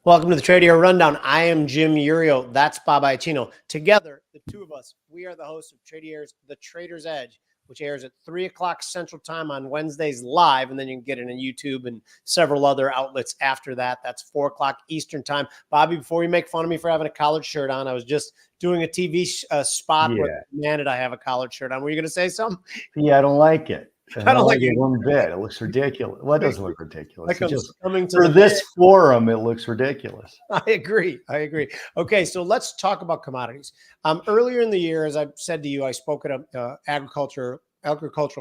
Welcome to the Tradier Rundown. I am Jim Urio. That's Bob Iacino. Together, the two of us, we are the hosts of Tradier's The Trader's Edge, which airs at 3 o'clock Central Time on Wednesdays live, and then you can get it on YouTube and several other outlets after that. That's 4 o'clock Eastern Time. Bobby, before you make fun of me for having a collared shirt on, I was just doing a TV spot where man, did I have a collared shirt on. Were you going to say something? Yeah, I don't like it. I don't like it one bit. It looks ridiculous. Well, it doesn't look ridiculous. Like just coming to for this forum, it looks ridiculous. I agree. Okay, so let's talk about commodities. Earlier in the year, as I said to you, I spoke at a agricultural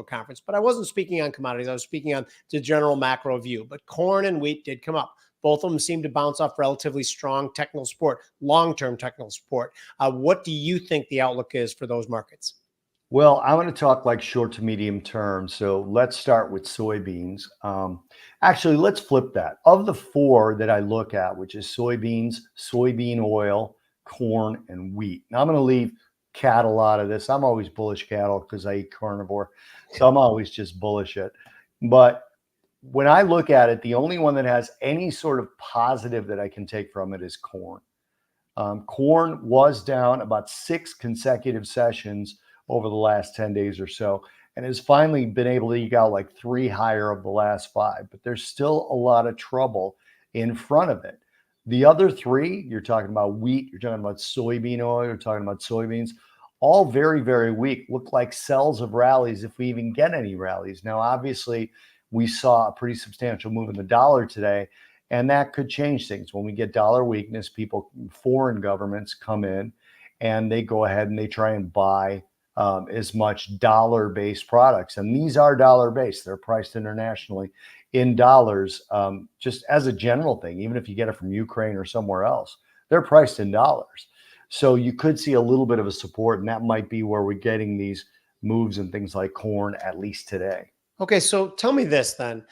conference, but I wasn't speaking on commodities. I was speaking on the general macro view. But corn and wheat did come up. Both of them seem to bounce off relatively strong technical support, long-term technical support. What do you think the outlook is for those markets? Well, I want to talk like short to medium term. So let's start with soybeans. Actually, let's flip that. Of the four that I look at, which is soybeans, soybean oil, corn, and wheat. Now I'm going to leave cattle out of this. I'm always bullish cattle because I eat carnivore. So I'm always just bullish it. But when I look at it, the only one that has any sort of positive that I can take from it is corn. Corn was down about 6 consecutive sessions over the last 10 days or so, and has finally been able to eke out like 3 higher of the last 5, but there's still a lot of trouble in front of it. The other 3, you're talking about wheat, you're talking about soybean oil, you're talking about soybeans, all very, very weak, look like cells of rallies if we even get any rallies. Now, obviously, we saw a pretty substantial move in the dollar today, and that could change things. When we get dollar weakness, foreign governments come in and they go ahead and they try and buy as much dollar-based products. And these are dollar-based. They're priced internationally in dollars, just as a general thing. Even if you get it from Ukraine or somewhere else, they're priced in dollars. So you could see a little bit of a support, and that might be where we're getting these moves and things like corn, at least today. Okay, so tell me this then.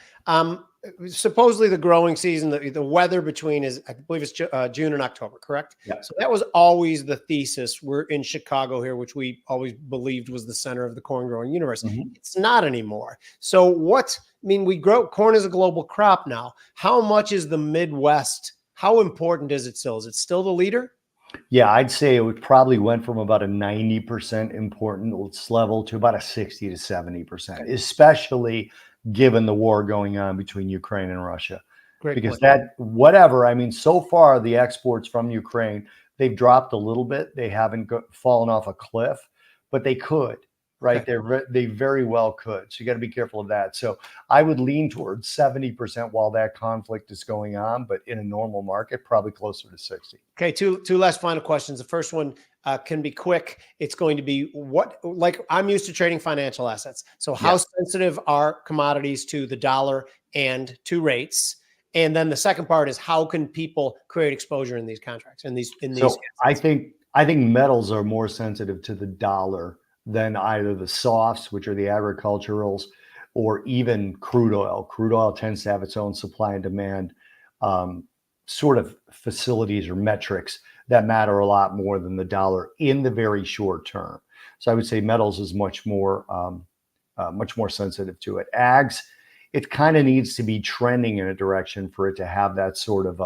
Supposedly the growing season, the weather between is, I believe it's June and October, correct? Yeah. So that was always the thesis. We're in Chicago here, which we always believed was the center of the corn growing universe. Mm-hmm. It's not anymore. So we grow corn as a global crop now. How much is the Midwest? How important is it still? Is it still the leader? Yeah, I'd say it probably went from about a 90% importance level to about a 60 to 70%, especially given the war going on between Ukraine and Russia. Great because point. So far the exports from Ukraine, they've dropped a little bit. They haven't fallen off a cliff, but they could, right? Okay. They very well could. So you got to be careful of that. So I would lean towards 70% while that conflict is going on, but in a normal market, probably closer to 60. Okay, two last final questions. The first one can be quick. It's going to be I'm used to trading financial assets. So how sensitive are commodities to the dollar and to rates? And then the second part is how can people create exposure in these contracts? So I think metals are more sensitive to the dollar than either the softs, which are the agriculturals, or even crude oil. Crude oil tends to have its own supply and demand sort of facilities or metrics that matter a lot more than the dollar in the very short term. So I would say metals is much more sensitive to it. Ags, it kind of needs to be trending in a direction for it to have that sort of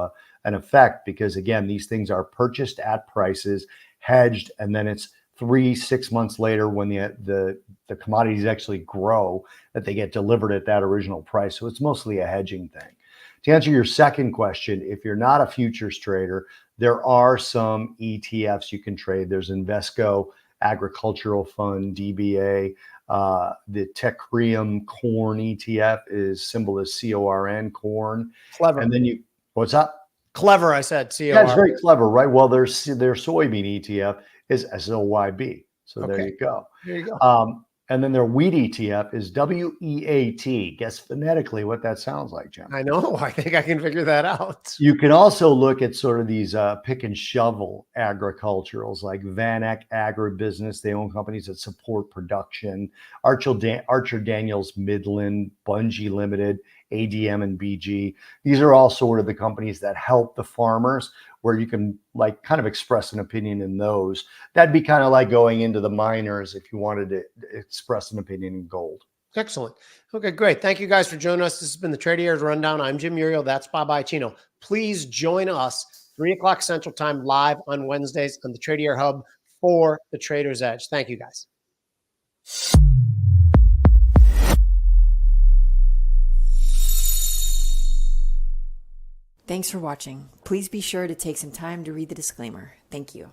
an effect, because again, these things are purchased at prices, hedged, and then it's 3-6 months later when the commodities actually grow that they get delivered at that original price. So it's mostly a hedging thing. To answer your second question, if you're not a futures trader, there are some ETFs you can trade. There's Invesco Agricultural Fund, DBA. The Tecrium Corn ETF is symbol is CORN, corn. Clever. And then what's up? Clever, I said. CORN. That's very clever, right? Well, their soybean ETF is SOYB. So okay. There you go. There you go. And then their wheat ETF is WEAT. Guess phonetically what that sounds like, Jim. I know. I think I can figure that out. You can also look at sort of these pick and shovel agriculturals like Vanek Agribusiness. They own companies that support production. Archer Daniels Midland, Bunge Limited, ADM and BG. These are all sort of the companies that help the farmers, where you can like kind of express an opinion in those. That'd be kind of like going into the miners if you wanted to express an opinion in gold. Excellent. Okay, great. Thank you guys for joining us. This has been the Tradiers Rundown. I'm Jim Uriel. That's Bob Iacino. Please join us 3 o'clock Central Time live on Wednesdays on the Tradier Hub for the Trader's Edge. Thank you, guys. Thanks for watching. Please be sure to take some time to read the disclaimer. Thank you.